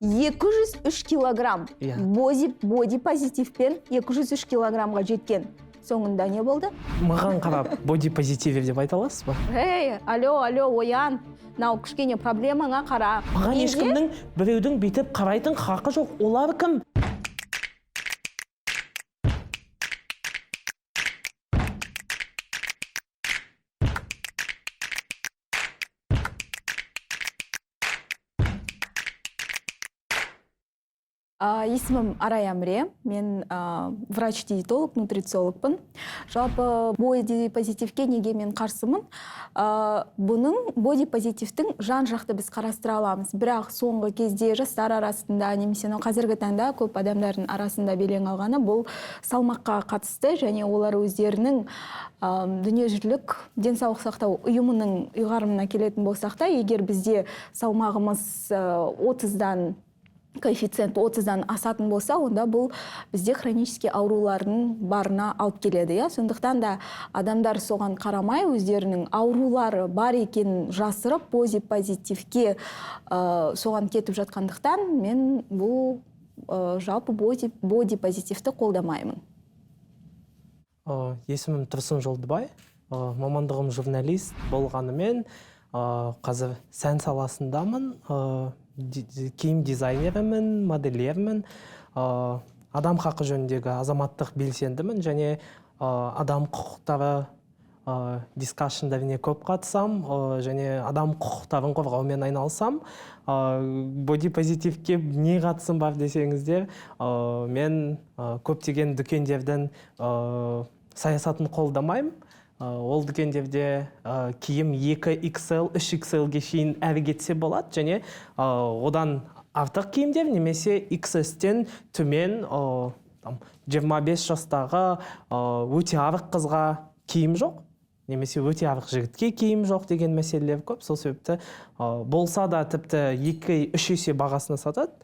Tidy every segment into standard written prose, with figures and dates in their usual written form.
203 килограмм боди позитивпен 203 килограммға жеткен. Соңында не болды? Маған қарап боди позитив деп айта аласыз ба? Алло, оян. Нау кішкене проблемаңа қара. Маған ешкімнің біреудің бүйтіп қарайтын хақы жоқ. Олар кім? Есімім Арай Әмре, мен врач-диетолог, нутрициологпын. Жалпы боди позитивке неге мен қарсымын? Бұның боди позитивтің жан жақты біз қарастыра аламыз. Бірақ соңғы кезде жастар арасында, немесе қазіргі таңда көп адамдардың арасында белең алғаны бұл салмаққа қатысты, және олар өздерінің дүниежүзілік денсаулық сақтау ұйымының ұйғарымына келетін болсақ та, егер бізде салмағымыз 30-дан коэффициент 30-дан асатын болса, онда бұл бізде хронический аурулардың барына алып келеді. Сондықтан да адамдар соған қарамай өздерінің аурулары бар екенін жасырып, боди позитивке соған кетіп жатқандықтан мен бұл жалпы боди позитивті қолдамаймын. Есімім Тұрсын Жолдыбай, мамандығым журналист болғанымен қазір сән саласындамын. Киім дизайнерімін, модельермін, адам хақы жөніндегі азаматтық белсендімін, және адам құқықтары дискашндаріне көп қатысам, және адам құқықтарын қорғаумен айналысам. Боди позитивке не қатысым бар десеңіздер, мен көптеген дүкендердің саясатын қолдамаймын. Ол дүкендерде киім 2XL, 3XL-ге шейін әрі кетсе болады, және одан артық киімдер немесе XS-тен төмен 25 жастағы өте арық қызға киім жоқ, немесе өте арық жігітке киім жоқ деген мәселелер көп. Сол себепті болса да тіпті 2-3 есе бағасына сатады.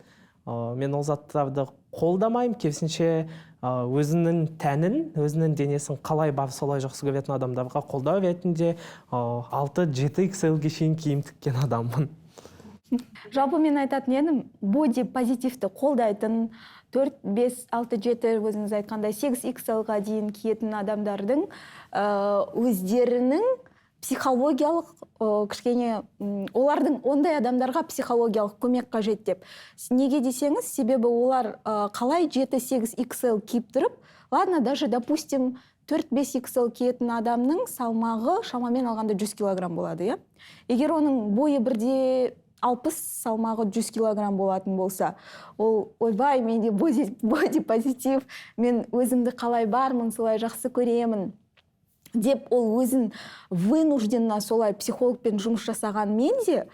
Мен ол заттарды қолдамаймын, керісінше өзінің тәнін, өзінің денесін қалай бар солай жақсы көретін адамдарға қолдау ретінде 6-7XL-ге шейін киім тіккен адаммын. Жалпы мен айтатын едім, боди позитивті қолдайтын 4, 5, 6, 7 өзіңіз айтқандай 8XL-ға дейін киетін адамдардың өздерінің психологиялық кішкене, олардың ондай адамдарға психологиялық көмек қажет деп. Неге десеңіз, себебі олар қалай 7-8XL киіп тұрып, ладно, даже, допустим, 4-5XL киетін адамның салмағы шамамен алғанда 100 килограмм болады. Егер оның бойы бірде 60, салмағы 100 килограмм болатын болса, ол, ойбай, менде боди позитив, мен өзімді қалай бармын, солай жақсы көремін деп ол өзін вынужденно солай психологпен жұмыс жасаған менде,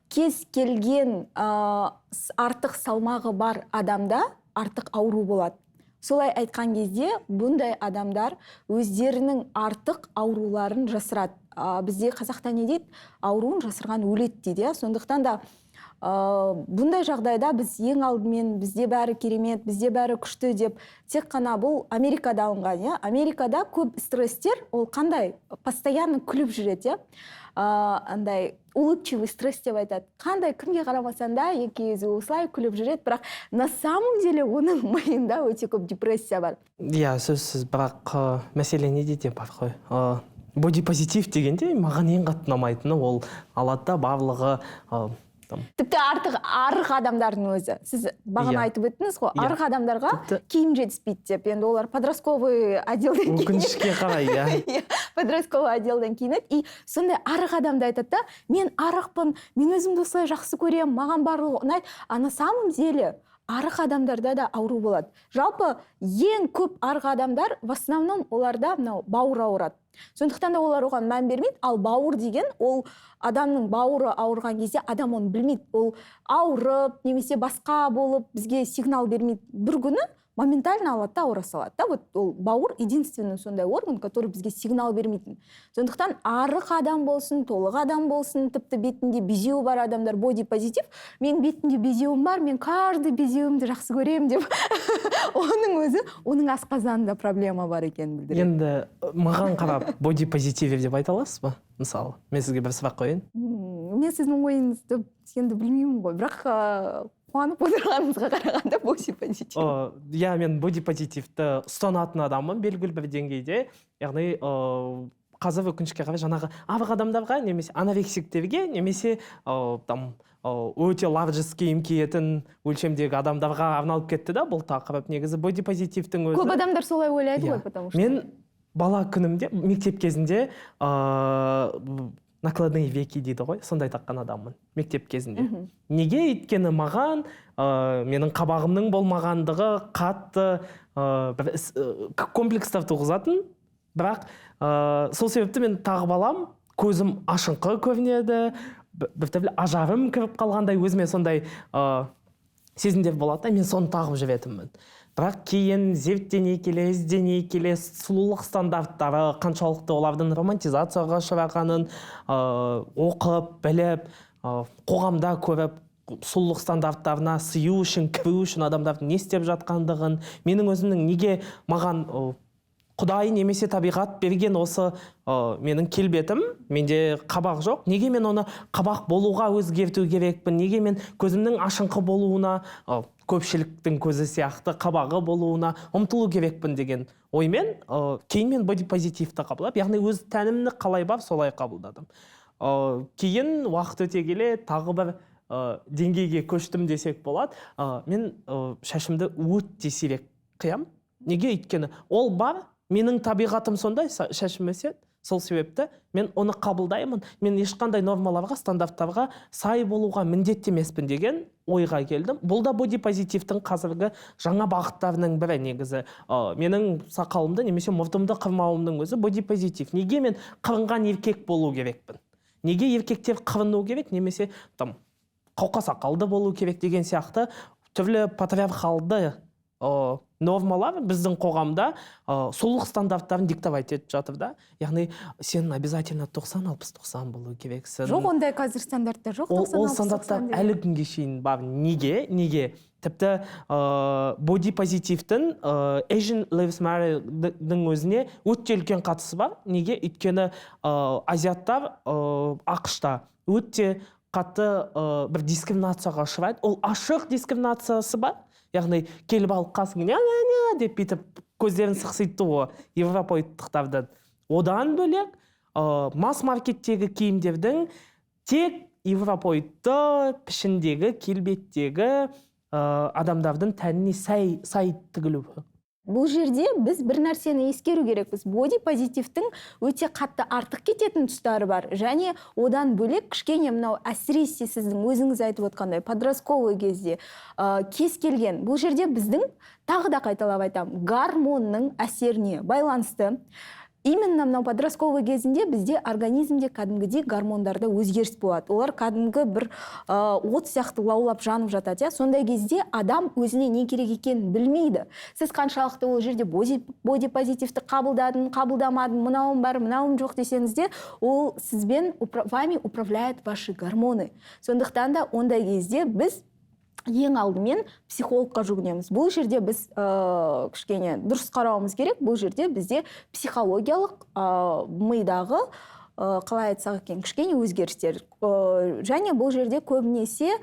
кез келген артық салмағы бар адамда артық ауру болады. Солай айтқан кезде бұндай адамдар өздерінің артық ауруларын жасырады. Бізде қазақта не дейді? Ауруын жасырған өледі дейді. Сондықтан да бұндай жағдайда біз ең алдымен бізде бәрі керемет, бізде бәрі күшті деп тек қана бұл Америкада алынған. Америкада көп стресстер, ол қандай? Постоянно күліп жүреді. Андай улыбчивый стресс деп айтады. Қандай кімге қарамасан да екеуі осылай күліп жүреді, бірақ на самом деле оның миында өте көп депрессия бар. Сөзсіз, бірақ мәселе неде деп бар ғой. Боди позитив дегенде маған ең қатты ұнамайтыны ол алады барлығы тіпті арық адамдардың өзі. Сіз бағана айтып өттіңіз ғой, арық адамдарға киім жетіспейді деп. Енді олар подростковый отделден киінеді. Өкінішке қарай, подростковый отделден киінеді. И сондай арық адамды айтады да, мен арықпын, мен өзімді осылай жақсы көремін, маған барлығы ұнайды. А на самом деле арық адамдарда да ауру болады. Жалпы ең көп арық адамдар в основном оларда бауыр ауырады. Сондықтан да олар оған мән бермейді, ал бауыр деген ол адамның бауыры ауырған кезде адам оны білмейді. Ол ауырып, немесе басқа болып бізге сигнал бермейді. Бір күні моментально алады да ауыра салады. Вот ол бауыр единственный сондай орган, который бізге сигнал бермейтін. Сондықтан арық адам болсын, толық адам болсын, тіпті бетінде безеу бар адамдар боди позитив. Мен бетінде безеуім бар, мен каждый безеуімді жақсы көремін деп. Оның өзі, оның асқазанында проблема бар екенін білдіреді. Енді маған қарап боди позитив деп айта аласыз ба? Мысалы, мен сізге бір сұрақ қояйын. Мен сіздің ойыңызды енді білмеймін ғой, бірақ қуанып отырғаныңызға қарағанда бодипозитив. Иә, мен бодипозитивті ұстанатын адаммын белгілі бір деңгейде. Яғни қазір өкінішке қарай жаңағы авық адамдарға немесе анорексиктерге немесе өте ларжес киім киетін өлшемдегі адамдарға арналып кетті да бұл тақырып. Негізі бодипозитивтің өзі. Көп адамдар солай ойлайды ғой, потому что. Мен бала күнімде мектеп кезінде накладные веки дейді ғой, сондай таққан адаммын мектеп кезінде. Неге? Өйткені маған менің қабағымның болмағандығы қатты комплекстар туғызатын, бірақ сол себепті мен тағы балам, көзім ашыңқы көрінеді, бір түрлі ажарым кіріп қалғандай, өзіме сондай сезімдер болады, мен соны тағып жүретінмін. Бірақ кейін зерттене келе, іздене келе, сұлулық стандарттары қаншалықты олардың романтизацияға ұшырағанын оқып, біліп, қоғамда көріп, сұлулық стандарттарына сыю үшін, кіру үшін адамдардың не істеп жатқандығын, менің өзімнің неге маған Құдай немесе табиғат берген осы менің келбетім, менде қабақ жоқ. Неге мен оны қабақ болуға өзгерту керекпін? Неге мен көзімнің ашыңқы болуына, көпшіліктің көзі сияқты қабағы болуына ұмтылу керекпін деген оймен, кейін мен бодипозитивті қабылдап, яғни өз тәнімді қалай бар, солай қабылдадым. Кейін уақыт өте келе тағы бір деңгейге көштім десек болады. Мен шашымды өте сирек қиям. Неге? Өйткені ол бар, менің табиғатым сондай, шашым өседі. Сол себепті мен оны қабылдаймын. Мен ешқандай нормаларға, стандарттарға сай болуға міндетті емеспін деген ойға келдім. Бұл да бодипозитивтің қазіргі жаңа бағыттарының бірі негізі. Менің сақалымды немесе мұртымды қырмауымның өзі бодипозитив. Неге мен қырынған еркек болу керекпін? Неге еркектер қырыну керек, немесе қауқа сақалды болу керек деген сияқты түрлі патриархалды нормалар біздің қоғамда сұлулық стандарттарын диктовать етіп жатыр да. Яғни сен обязательно 90-60-90 болу керексің. Жоқ, ондай қазір стандарттар жоқ. Ол стандарттар әлі күнге шейін бар. Неге? Тіпті бодипозитивтің Asian Lives Matter-дің өзіне өте үлкен қатысы бар. Неге? Өйткені азиаттар ақш-та өте қатты бір дискриминацияға ұшырайды. Ол ашық дискриминациясы бар. Яғни келіп алып қасыңа деп бүйтіп көздерін сықситты ғой европоидтықтардан. Одан бөлек масс-маркеттегі киімдердің тек европоидты пішіндегі, келбеттегі адамдардың тәніне сай тігілуі. Бұл жерде біз бір нәрсені ескеру керекпіз. Бодипозитивтің өте қатты артық кететін тұстары бар. Және одан бөлек кішкене мынау әсіресе сіздің өзіңіз айтып отқандай подростковый кезде кез келген. Бұл жерде біздің тағы да қайталап айтамын, гормонның әсеріне байланысты. Именно мынау подростковый кезінде бізде организмде кәдімгідей гормондарда өзгеріс болады. Олар кәдімгі бір от сияқты лаулап жанып жатады. Сондай кезде адам өзіне не керек екенін білмейді. Сіз қаншалықты ол жерде бодипозитивті қабылдамадым, мынауым бар, мынауым жоқ десеңіз де, ол сізбен вами управляет ваши гормоны. Сондықтан да ондай кезде біз ең алдымен психологқа жүгінеміз. Бұл жерде біз кішкене дұрыс қарауымыз керек. Бұл жерде бізде психологиялық мидағы қалай айтсақ екен, кішкене өзгерістер. Және бұл жерде көбінесе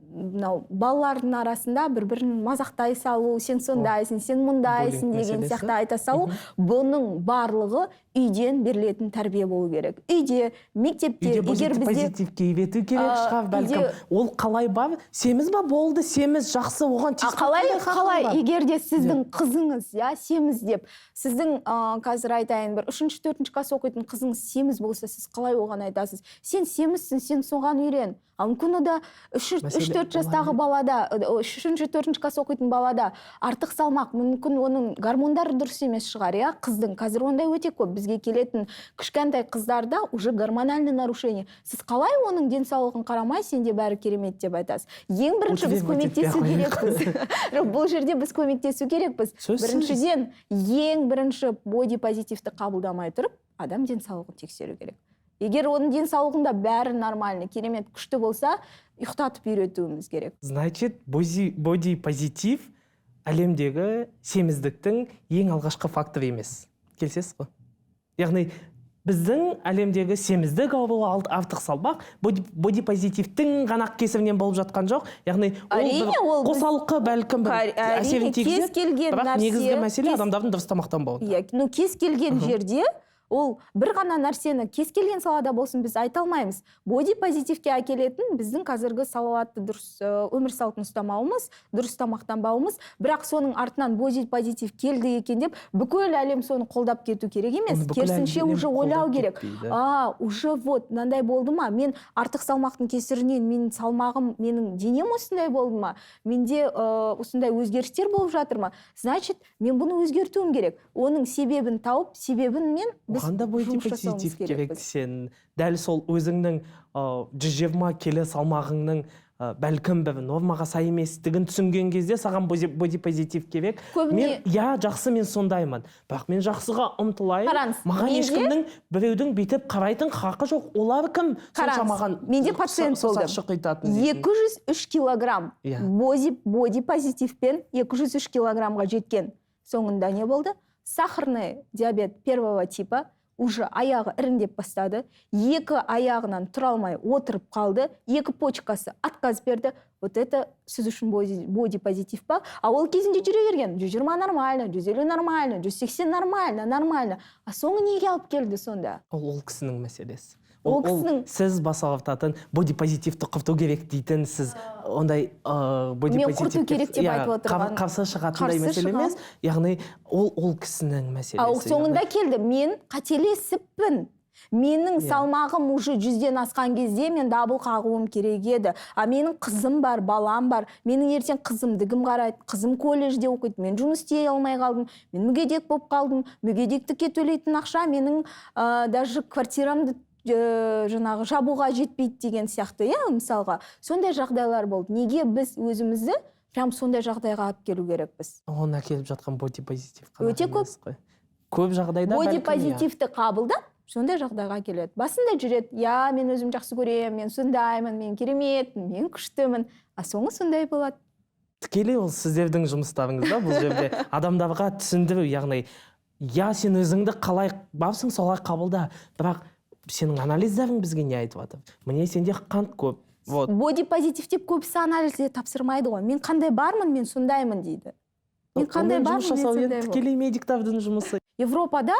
балалардың арасында бір-бірін мазақтай салу, сен сондайсың, сен мұндайсың деген сияқты айта салу, бұның барлығы үйден берілетін тәрбие болу керек. Үйде, мектепте, егер бізде позитивке үйрету керек шығар бәлкім. Ол қалай бар? Семіз ба болды, семіз жақсы, оған қалай егер де сіздің қызыңыз, семіз деп, сіздің қазір айтайын бір 3-4 класс оқитын қызыңыз семіз болса, сіз қалай оған айтасыз? Сен семізсің, сен соған үйрен. Ал мүмкін ода 3-4 жастағы балада, 3-4 класс оқитын балада артық салмақ, мүмкін оның гормондары дұрыс емес шығар, қыздың. Қазір ондай өте көп. Бізге келетін кішкентай қыздарда уже гормональный нарушение. Сіз қалай оның денсаулығын қарамай, сенде бәрі керемет деп айтасыз? Ең бірінші біз көмектесу керекпіз. Бұл жерде біз көмектесу керекпіз. Біріншіден, ең бірінші бодипозитивті қабылдамай тұрып, адам денсаулығын тексеру керек. Егер оның денсаулығында бәрі нормальный, керемет, күшті болса, ұйықтатып үйретуіміз керек. Значит, бодипозитив әлемдегі семіздіктің ең алғашқы фактор емес. Келсесіз ғой? Яғни, біздің әлемдегі семіздік ауру артық салмақ бодипозитивтің ғана кесірінен болып жатқан жоқ. Яғни ол қосалқы бәлкім бір әсерін тигізеді. Бірақ негізгі мәселе адамдардың дұрыс тамақтанбауы. Иә, кез келген жерде ол бір ғана нәрсені кез келген салада болсын біз айта алмаймыз. Бодипозитивке әкелетін біздің қазіргі салауатты дұрыс өмір салтын ұстамауымыз, дұрыс тамақтанбауымыз, бірақ соның артынан бодипозитив келді екен деп бүкіл әлем соны қолдап кету керек емес. Керісінше уже ойлау керек. Уже вот мынандай болды ма? Мен артық салмақтың кесірінен менің салмағым, менің денем осындай болды ма? Менде осындай өзгерістер болып жатыр ма? Значит, мен бұны өзгертуім керек. Оның себебін тауып, себебін мен қанда бодипозитив керек сен дәл сол өзіңнің 120 келі салмағыңның бәлкім бір нормаға сай еместігін түсінген кезде саған бодипозитив керек. Мен жақсы, мен сондаймын, бірақ мен жақсыға ұмтылайын. Маған ешкімнің біреудің бүйтіп қарайтын хақы жоқ. Олар кім? Менде пациент болды. 203 килограмм бодипозитивпен 203 килограммға жеткен. Соңында не болды? Сахарный диабет первого типа, уже аяғы іріңдеп бастады, екі аяғынан тұра алмай отырып қалды, екі почкасы отказ берді. Вот это сіз үшін бодипозитив па? А ол кезінде жүре берген. 120 нормально, 150 нормально, 180 нормально. А соңы неге алып келді сонда? Ол кісінің мәселесі. Сіз басалықтатын бодипозитивті құрту керек дейтін, сіз ондай мен құрту керек деп айтып отырған. Қарсы шығатындай мәселе емес. Яғни ол кісінің мәселесі. Ал соңында келді, мен қателесіппін. Менің салмағым уже 100-ден асқан кезде мен дабыл қағуым керек еді. А менің қызым бар, балам бар. Менің ертең қызымдығым қарайды. Қызым колледжде оқиды. Мен жұмыс істей алмай қалдым. Мен мүгедек болып қалдым. Мүгедектікке төлейтін ақша менің даже квартирамды жаңағы жабуға жетпейді деген сияқты, мысалға. Сондай жағдайлар болды. Неге біз өзімізді прям сондай жағдайға алып келу керекпіз? Оны әкеліп жатқан бодипозитив өте көп. Көп жағдайда бодипозитивті қабылдап, сондай жағдайға келеді. Басында жүреді, мен өзім жақсы көремін, мен сондаймын, мен кереметпін, мен күштімін. А соңы сондай болады. Тікелей ол сіздердің жұмыстарыңызда бұл жерде адамдарға түсіндіру, яғни сен өзіңді қалай барсың солай қабылда, бірақ сенің анализдарың бізге не айтып жатыр? Міне сенде қант көп. Бодипозитив деп көбісі анализде тапсырмайды ғой. Мен қандай бармын, мен сондаймын дейді. Мен қандай бармын, мен сондаймын. Тікелей медиктардың жұмысы. Европада,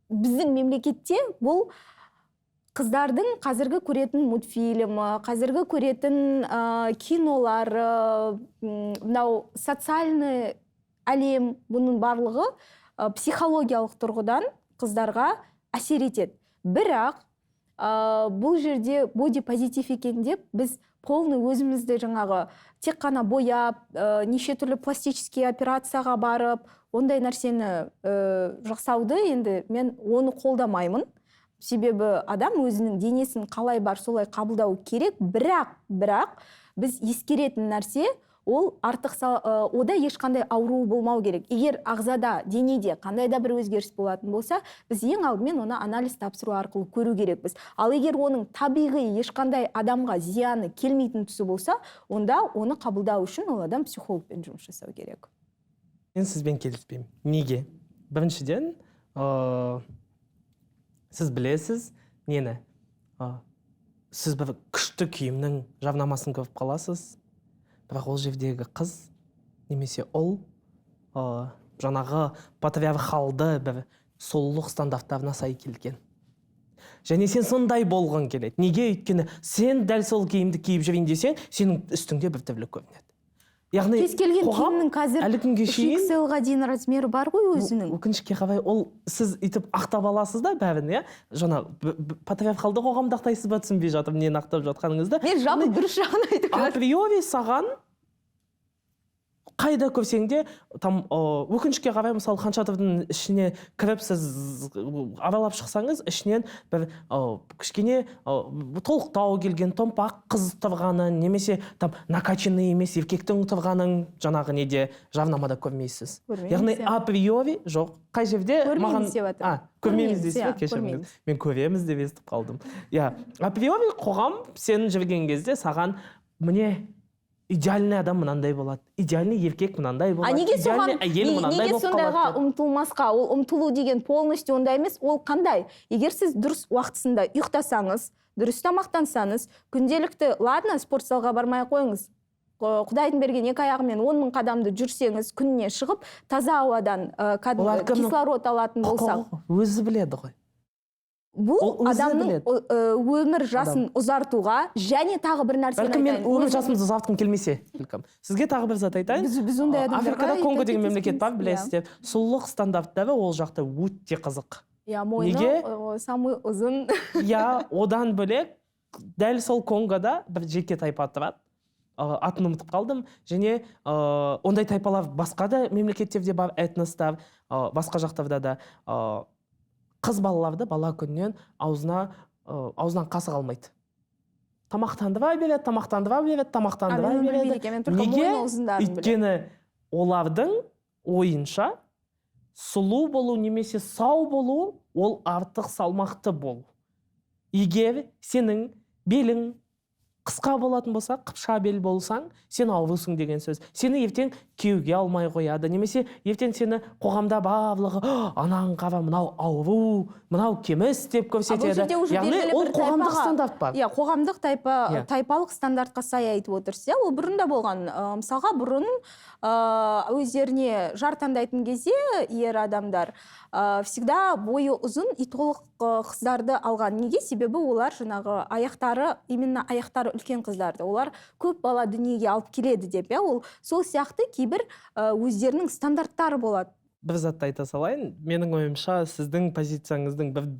біздің мемлекетте бұл қыздардың қазіргі көретін мультфильмі, қазіргі көретін кинолары, мынау социальный әлем, бұның барлығы психологиялық тұрғыдан қыздарға әсер етеді. Бірақ бұл жерде бодипозитив екен деп біз полный өзімізді жаңағы тек қана бояп, неше түрлі пластический операцияға барып, ондай нәрсені жасауды енді мен оны қолдамаймын. Себебі адам өзінің денесін қалай бар солай қабылдау керек, бірақ біз ескеретін нәрсе ол ода ешқандай ауру болмау керек. Егер ағзада, денеде қандай да бір өзгеріс болатын болса, біз ең алдымен оны анализ тапсыру арқылы көру керекпіз. Ал егер оның табиғи ешқандай адамға зияны келмейтін түсі болса, онда оны қабылдау үшін ол адам психологпен жұмыс жасау керек. Мен сізбен келіспеймін. Неге? Біріншіден, сіз білесіз, нені? Сіз бір күшті киімнің жарнамасын көріп қаласыз. Бірақ ол жердегі қыз, немесе ол жаңағы патриархалды бір сұлулық стандарттарына сай келген. Және сен сондай болған келеді. Неге? Өйткені сен дәл сол киімді киіп жүрейін десең, сенің үстіңде бір түрлі көрінеді. Яғни кез келген киімнің қазір 3XL-ға дейін размері бар ғой өзінің. Өкінішке қарай, ол сіз үйтіп ақтап аласыз да бәрін, жаңа патриархалды қоғамды ақтайсыз ба, түсінбей жатыр, нені ақтап жатқаныңызды. Мен жабы дұрыс жағын айтып жатырмын. Априори саған қайда көрсең де, өкінішке қарай, мысалы, Ханшатырдың ішіне кіріп, сіз аралап шықсаңыз, ішінен бір кішкене толықтау келген томпақ қыз тұрғанын, немесе накачанный емес еркектің тұрғанын жаңағы неде жарнамада көрмейсіз. Яғни априори жоқ. Қай жерде маған көрмейміз дейсіз бе, кешіріңіз. Мен көреміз деп естіп қалдым. Априори қоғам сен жүрген кезде саған міне идеальный адам мынандай болады, идеальный еркек мынандай болады, неге идеальный әйел мынандай неге болып сондайға қалады деп. ұмтылмасқа? Ол ұмтылу деген полностью ондай емес. Ол қандай? Егер сіз дұрыс уақытысында ұйықтасаңыз, дұрыс тамақтансаңыз, күнделікті, ладно, спортзалға бармай қойыңыз. Құдайдың берген 2 аяғымен 10 000 қадамды жүрсеңіз, күніне шығып, таза ауадан кислород алатын болсақ. Өзі біледі ғой. Бұл адамның өмір жасын ұзартуға және тағы бір нәрсені айтайын. Бәлкім мен өмір жасымды ұзартқым келмесе. Сізге тағы бір зат айтайын. Біз ондай адамдарға Африкада Конго деген мемлекет бар, білесіздер. Сұлулық стандарттары ол жақта өте қызық. Мойны самый ұзын. Одан бөлек, дәл сол Конгода бір жеке тайпа тұрады. Атын ұмытып қалдым. Және ондай тайпалар басқа да мемлекеттерде бар, этностар, басқа жақтарда да қыз балаларды бала күннен аузынан қасық алмайды. Тамақтандыра береді. Неге? Өйткені олардың ойынша сұлу болу немесе сау болу ол артық салмақты болу. Егер сенің белің қысқа болатын болса, қыпша бел болсаң, сен аурусың деген сөз. Сені ертең күйеуге алмай қояды, немесе ертең сені қоғамда барлығы, анаң қара, мынау ауру, мынау кеміс деп көрсетеді. Яғни ол қоғамдық стандарт бар. Қоғамдық тайпалық стандартқа сай айтып отырсыз. Ол бұрында болған. Мысалға, бұрын өздеріне жар таңдайтын кезде ер адамдар всегда бойы ұзын и толық қыздарды алған. Неге? Себебі олар жаңағы именно аяқтары үлкен қыздарды. Олар көп бала дүниеге алып келеді деп. Ол сол сияқты кейбір өздерінің стандарттары болады. Бір затты айта салайын. Менің ойымша, сіздің позицияңыздың бір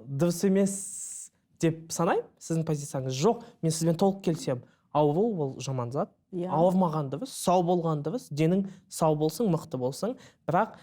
дұрыс емес деп санаймын. Сіздің позицияңыз жоқ. Мен сізбен толық келісемін. Ауру ол жаман зат. Ауырмаған дұрыс, сау болған дұрыс. Денің сау болсын, мықты болсын. Бірақ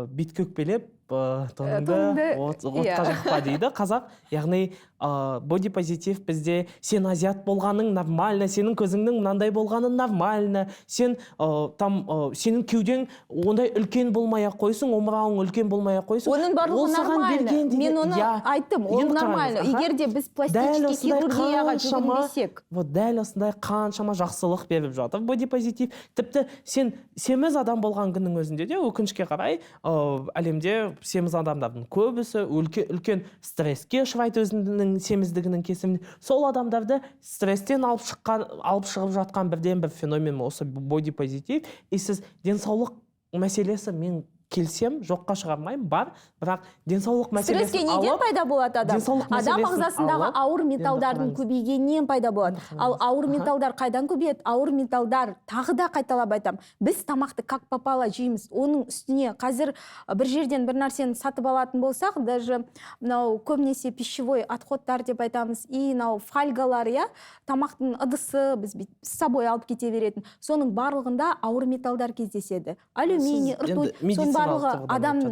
бит көкпелеп тоныңды отқа жақпа дейді қазақ. Яғни бодипозитив бізде сен азиат болғаның нормально, сенің көзіңнің мынандай болғаның нормально, сенің кеудең ондай үлкен болмай-ақ қойсын, омырауың үлкен болмай-ақ қойсын. Оның барлығы нормально. Мен оны айттым, ол нормально. Егер де біз пластический хирургияға жүгінбесек. Дәл осындай қаншама жақсылық беріп жатыр бодипозитив. Тіпті сен семіз адам болған күннің өзінде де өкінішке қарай әлемде семіз адамдардың көбісі үлкен стресске ұшырайды өзінің семіздігінің кесімінде. Сол адамдарды стресстен алып шығып жатқан бірден бір феномен осы бодипозитив. И сіз денсаулық мәселесі мен келсем, жоққа шығармаймын, бар, бірақ денсаулық мәселесін алып... Стресске неден пайда болады адам? Адам ағзасындағы ауыр металдардың көбейгеннен пайда болады. Ал ауыр металдар қайдан көбейеді? Ауыр металдар, тағы да қайталап айтамын, біз тамақты как попало жейміз. Оның үстіне қазір бір жерден бір нәрсені сатып алатын болсақ, даже көбінесе пищевой отходтар деп айтамыз, и фольгалар, тамақтың ыдысы біз с собой алып кете беретін. Соның барлығында ауыр металдар кездеседі. Алюминий, ртуть, барлығы адамның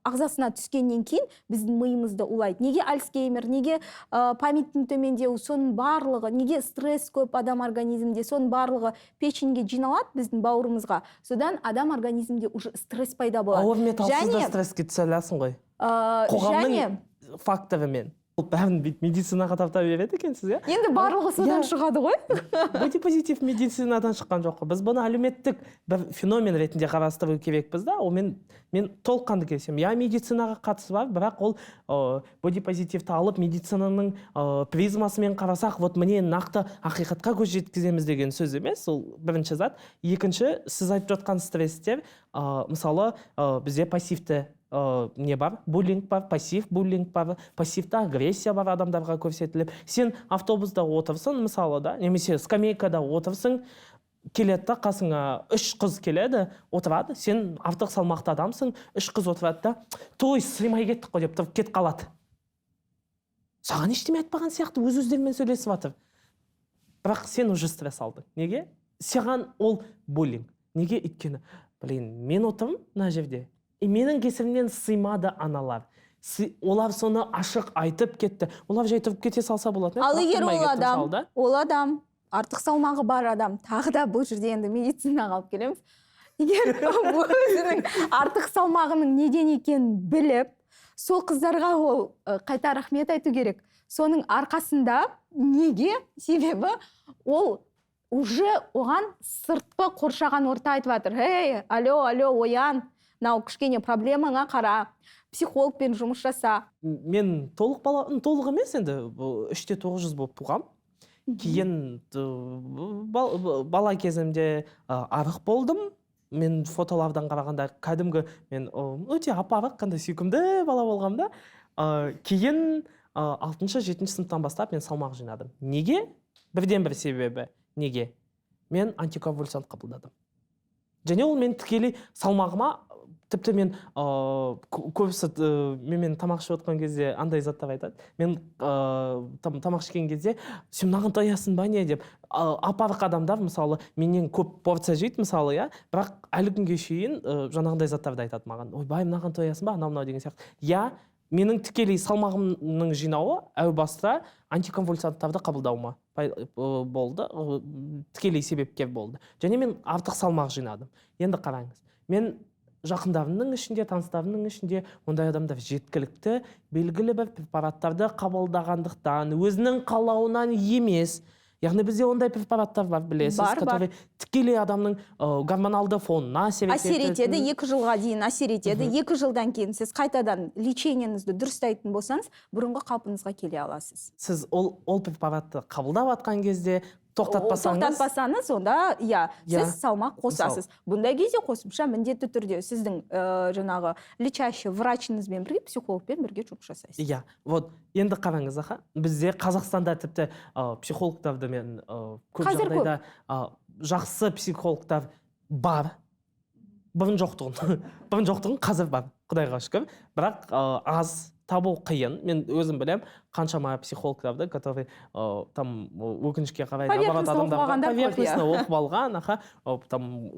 ағзасына түскеннен кейін біздің миымызды улайды. Неге Альцгеймер, неге памяттің төмендеуі, соның барлығы, неге стресс көп адам организмде, соның барлығы печеньге жиналады біздің бауырымызға. Содан адам организмде уже стресс пайда болады. Ауыр металсыз да стресске түсе аласың ғой. Қоғамның факторымен. Бәрін медицинаға тарта береді екенсіз, Енді барлығы содан шығады ғой. Бодипозитив медицинадан шыққан жоқ. Біз бұны әлеуметтік бір феномен ретінде қарастыру керекпіз да. Мен толыққанды келісемін. Медицинаға қатысы бар, бірақ ол бодипозитивті алып медицинаның призмасымен қарасақ, міне нақты ақиқатқа көз жеткіземіз деген сөз емес. Ол бірінші зат. Екінші, сіз айтып жатқан стресстер, мысалы, бізде пассивті не бар? Буллинг бар, пассив буллинг бар, пассивті агрессия бар адамдарға көрсетіліп. Сен автобуста отырсың, мысалы да, немесе скамейкада отырсың, келеді, қасыңа 3 қыз келеді, отырады, сен артық салмақты адамсың, 3 қыз отырады да, той сыймай кеттік қой деп тұрып кет қалады. Саған ештеме айтпаған сияқты өз-өздерімен сөйлесіп жатыр. Бірақ сен уже стресс алдың. Неге? Саған ол буллинг. Неге? Өйткені, мен отырмын мына жерде. Менің кесірімнен сыймады аналар. Олар соны ашық айтып кетті. Олар жай тұрып кете салса болады. Ал егер ол адам, артық салмағы бар адам, тағы да бұл жерде енді медицинаға алып келеміз. Егер өзінің артық салмағының неден екенін біліп, сол қыздарға ол қайта рахмет айту керек. Соның арқасында неге? Себебі ол уже оған сыртқы қоршаған орта айтып жатыр. Эй, алло, оян, мынау кішкене проблемаңа қара, психологпен жұмыс жаса. Мен толық емес енді 3-те 900 болып туғам. Кейін бала кезімде арық болдым. Мен фотолардан қарағанда кәдімгі мен өте апарық, қандай сүйкімді бала болғамда. Кейін 6-7 сыныптан бастап мен салмақ жинадым. Неге? Бірден-бір себебі. Неге? Мен антиконвульсант қабылдадым. Және ол мен тікелей салмағыма, тіпті мен көбісі мен тамақ ішіп отқан кезде андай заттар айтады. Мен тамақ ішкен кезде сен мынаған тоясың ба не деп. Апарық адамдар мысалы менен көп порция жейді мысалы, иә, бірақ әлі күнге шейін жаңағындай заттарды айтады маған. Ойбай, мынаған тоясың ба, анау деген сияқты. Я менің тікелей салмағымның жинауы әу баста антиконвульсанттарды қабылдауыма болды, тікелей себепкер болды. Және мен артық салмақ жинадым. Енді қараңыз, мен жақындарымның ішінде, таныстарымның ішінде ондай адамдар жеткілікті белгілі бір препараттарды қабылдағандықтан, өзінің қалауынан емес. Яғни бізде ондай препараттар бар, білесіз, которые тікелей адамның гормоналды фонына әсер етеді. 2 жылға дейін әсер етеді. 2 жылдан кейін сіз қайтадан лечениеңізді дұрыстайтын болсаңыз, бұрынғы қалпыңызға келе аласыз. Сіз ол препаратты қабылдап атқан кезде тоқтатпасаңыз, онда сіз салмақ қосасыз. Бұндай кезде қосымша міндетті түрде сіздің жаңағы лечащий врачыңызбен бірге, психологпен бірге жұмыс жасайсыз. Иә, вот енді қараңыз, бізде Қазақстанда тіпті психологтарды мен көп жағдайда жақсы психологтар бар. Бұрын жоқтығын қазір бар, Құдайға шүкір. Бірақ аз, табу қиын. Мен өзім білем, қаншама психологтарды, которые там өкінішке қарай поверхностно оқып алған, там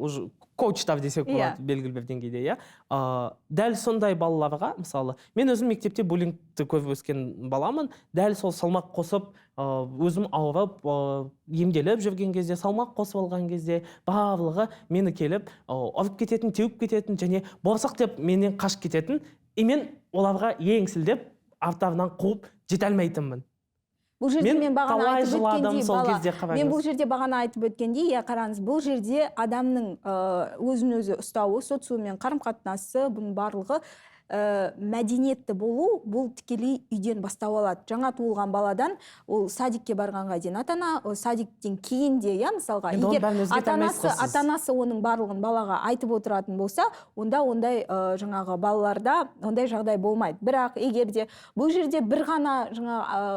коучтар десек болады белгілі бір деңгейде, дәл сондай балаларға, мысалы, мен өзім мектепте буллингті көріп өскен баламын, дәл сол салмақ қосып, өзім ауырып, емделіп жүрген кезде, салмақ қосып алған кезде, барлығы мені келіп, ұрып кететін, теуіп кететін, және борсақ деп менен қашып кететін, мен оларға еңсілдеп, арттарынан қуып жете алмайтынмын. Бұл жерде мен бағана айтып өткендей, қараңыз, бұл жерде адамның өзін өзі ұстауы, социуммен қарым-қатынасы, бұның барлығы мәдениетті болу, бұл тікелей үйден бастау алады. Жаңа туылған баладан ол садикке барғанға дейін, садиктен кейін де, мысалға, егер ата-анасы оның барлығын балаға айтып отыратын болса, онда ондай жаңағы балаларда ондай жағдай болмайды. Бірақ егер де бұл жерде бір ғана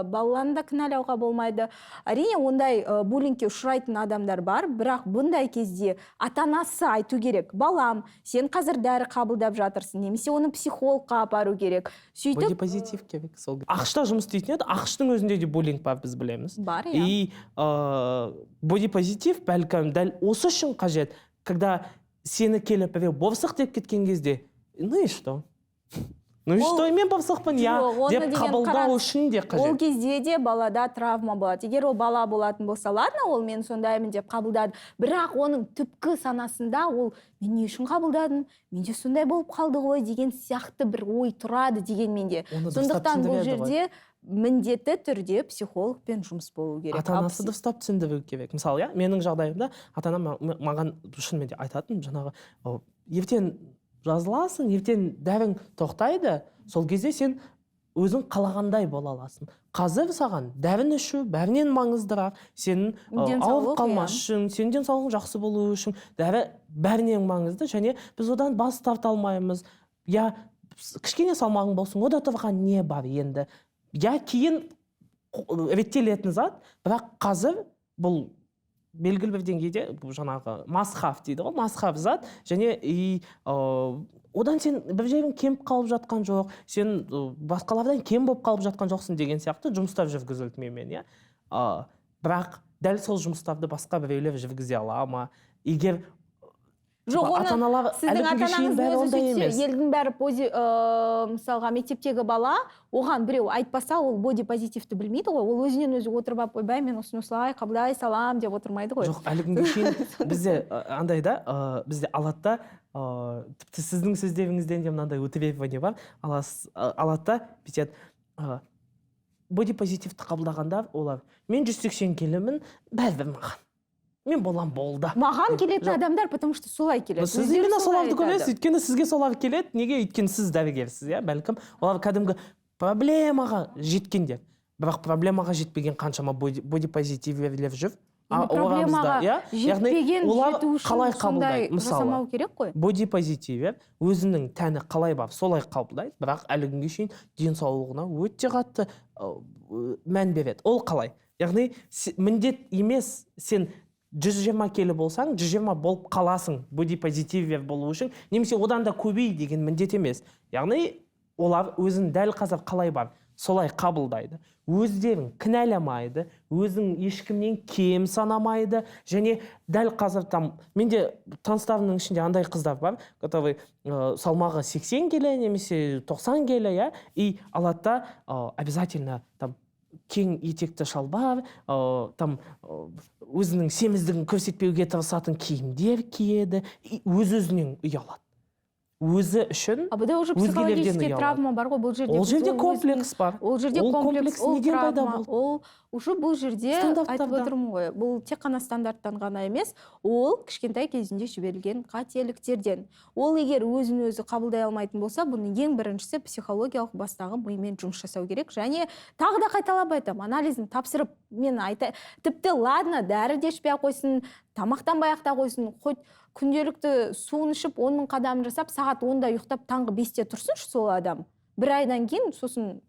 балаларын да кінәлауға болмайды. Әрине, ондай буллингке ұшырайтын адамдар бар, бірақ бұндай кезде ата-анасы айту керек: балам, сен қазір дәрі қабылдап жатырсың, немесе оны психологқа апару керек. Сөйтіп бодипозитив керек. Ақшта жұмыс істейтін еді, ақштың өзінде де буллинг бар, біз білеміз. Бар, И бодипозитив бәлкім дәл осы үшін қажет, когда сені келіп біреу борсық деп кеткен кезде, ну и что? Ну и что, мен борсықпын, деп қабылдау үшін де қажет. Ол кезде де балада травма болады. Егер ол бала болатын болса, ладно, ол мен сондаймын деп қабылдады. Бірақ оның түпкі санасында ол мен не үшін қабылдадым, менде сондай болып қалды ғой деген сияқты бір ой тұрады дегенменде. Сондықтан бұл жерде міндетті түрде психологпен жұмыс болу керек. Ата-анасы дұрыстап түсіндіру керек. Мысалы, менің жағдайымда ата-анам маған шынымен де айтатын, жаңағы ертең жазыласың, ертең дәрің тоқтайды, сол кезде сен өзің қалағандай бола аласың. Қазір саған дәрін ішу бәрінен маңыздырақ, сенің ауырып қалмас үшін, сенің денсаулығың жақсы болу үшін дәрі бәрінен маңызды, және біз одан бас тарта алмаймыз. Кішкене салмағың болсын, ода тұрған не бар енді? Кейін реттелетін зат, бірақ қазір бұл белгілі бір деңгейде жаңағы масхав дейді ғой, масхав зат, және одан сен бір жерің кеміп қалып жатқан жоқ, сен басқалардан кем болып қалып жатқан жоқсың деген сияқты жұмыстар жүргізілді менімен, бірақ дәл сол жұмыстарды басқа біреулер жүргізе ала ма? Егер Жоқ, оны сіздің ата-анаңыз өзі сөйтсе, елдің бәрі мысалға мектептегі бала, оған біреу айтпаса, ол бодипозитивті білмейді ғой. Ол өзінен өзі отырып, ойбай, мен осыны осылай қабылдай салам деп отырмайды ғой. Жоқ, әлі күнге шейін бізде андай да, бізде алатта, тіпті сіздің сөздеріңізден де мынандай утверждение бар, алатта бүйтеді, бодипозитивті қабылдағандар, олар, мен 180 келімін, бәрібір маған. мен болам болды. Маған келетін адамдар, потому что солай келеді. Сіз именно соларды көресіз, өйткені сізге солар келеді. Неге? Өйткені сіз дәрігерсіз, иә, бәлкім. Олар кәдімгі проблемаға жеткендер. Бірақ проблемаға жетпеген қаншама бодипозитиверлер жүр. Проблемаға жетпеген жету үшін сондай жасамау керек қой. Бодипозитивер өзінің тәні қалай бар, солай қабылдайды, бірақ әлі күнге шейін денсаулығына өте қатты мән береді. Ол қалай? Яғни міндет емес, сен 120 келі болсаң, 120 болып қаласың бодипозитивер болу үшін, немесе одан да көбей деген міндет емес. Яғни олар өзін дәл қазір қалай бар, солай қабылдайды. Өздерін кінәламайды, өзін ешкімнен кем санамайды, және дәл қазір менде таныстарымның ішінде андай қыздар бар, которые салмағы 80 келі немесе 90 келі, иә, и алады да обязательно кең етекті шалбар, өзінің семіздігін көрсетпеуге тырысатын киімдер киеді, өз-өзінен ұялады. Өзі үшін бұда уже психологический травма бар ғой, бұл жерде. Ол жерде комплекс бар. Ол жерде комплекс, ол травма. Ол уже бұл жерде айтып отырмын ғой, бұл тек қана стандарттан ғана емес, ол кішкентай кезінде жіберілген қателіктерден. Ол егер өзін өзі қабылдай алмайтын болса, бұның ең біріншісі психологиялық бастағы мимен жұмыс жасау керек. Және тағы да қайталап айтамын, анализін тапсырып, мен тіпті ладно, дәрі де ішпей қойсын, тамақтанбай ақ та қойсын, хоть күнделікті суын ішіп, 10 000 қадам жасап, сағат 10-да ұйықтап, таңғы 5-те тұрсыншы сол адам. Бір айдан кейін, сосын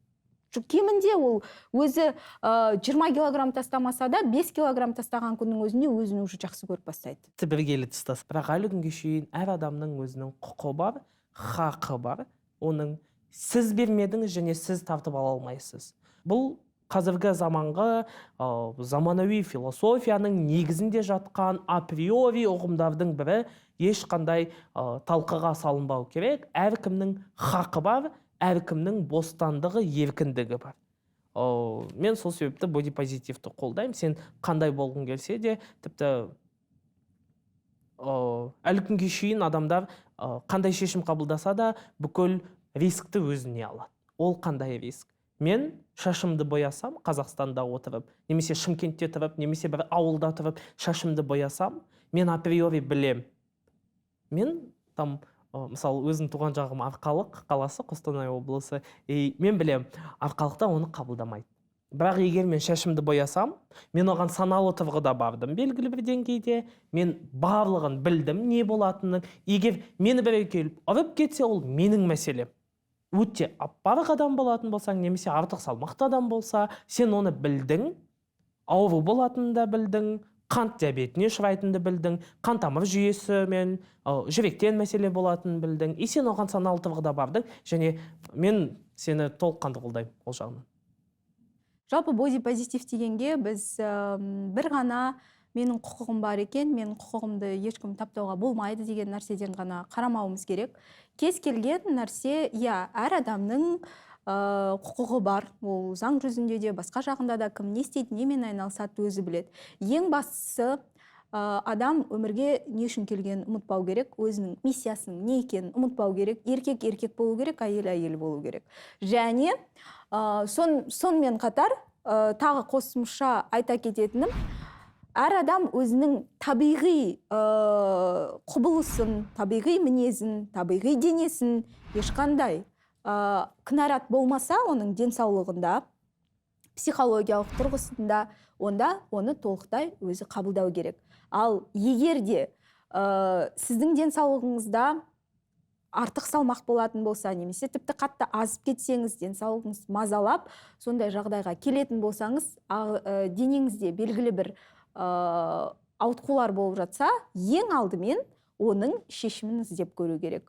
кемінде ол өзі 20 килограмм тастамаса да, 5 килограмм тастаған күннің өзінде өзін уже жақсы көріп бастайды. Бір келі тұстас. Бірақ әлі күнге шейін әр адамның өзінің құқы бар, хақы бар. Оның сіз бермедіңіз және сіз тартып ала алмайсыз. Бұл қазіргі заманғы заманауи философияның негізінде жатқан априори ұғымдардың бірі, ешқандай талқыға салынбау керек. Әркімнің хақы бар, әркімнің бостандығы, еркіндігі бар. Мен сол себепті бодипозитивті қолдаймын. Сен қандай болғың келсе де, тіпті әлі күнге шейін адамдар қандай шешім қабылдаса да, бүкіл рискті өзіне алады. Ол қандай риск? Мен шашымды боясам, Қазақстанда отырып, немесе Шымкентте тұрып, немесе бір ауылда тұрып, шашымды боясам, мен априори білем. Мен мысалы, өзім туған жағым Арқалық қаласы, Қостанай облысы, мен білем, Арқалықта оны қабылдамайды. Бірақ егер мен шашымды боясам, мен оған саналы тұрғыда бардым, белгілі бір деңгейде, мен барлығын білдім, не болатынын. Егер мені біреу келіп ұрып кетсе, ол менің мәселем. Өте аппарық адам болатын болсаң, немесе артық салмақты адам болса, сен оны білдің, ауру болатынын да білдің, қант диабетіне ұшырайтынды білдің, қан тамыр жүйесі мен жүректен мәселе болатынын білдің, и сен оған саналы тұрғыда бардың, және мен сені толыққанды қолдаймын ол жағынан. Жалпы бодипозитив дегенге біз бір ғана менің құқығым бар екен, менің құқығымды ешкім таптауға болмайды деген нәрседен ғана қарамауымыз керек. Кез келген нәрсе, әр адамның құқығы бар. Ол заң жүзінде де, басқа жағында да кім не істейді, немен айналысады өзі біледі. Ең бастысы, адам өмірге не үшін келгенін ұмытпау керек, өзінің миссиясының не екенін ұмытпау керек. Еркек болу керек, әйел болу керек. Және сонымен қатар тағы қосымша айта кететінім, әр адам өзінің табиғи құбылысын, табиғи мінезін, табиғи денесін ешқандай кінәрат болмаса, оның денсаулығында, психологиялық тұрғысында, онда оны толықтай өзі қабылдау керек. Ал егер де сіздің денсаулығыңызда артық салмақ болатын болса, немесе тіпті қатты азып кетсеңіз, денсаулығыңыз мазалап, сондай жағдайға келетін болсаңыз, денеңізде белгілі бір ауытқулар болып жатса, ең алдымен оның шешімін іздеп көру керек.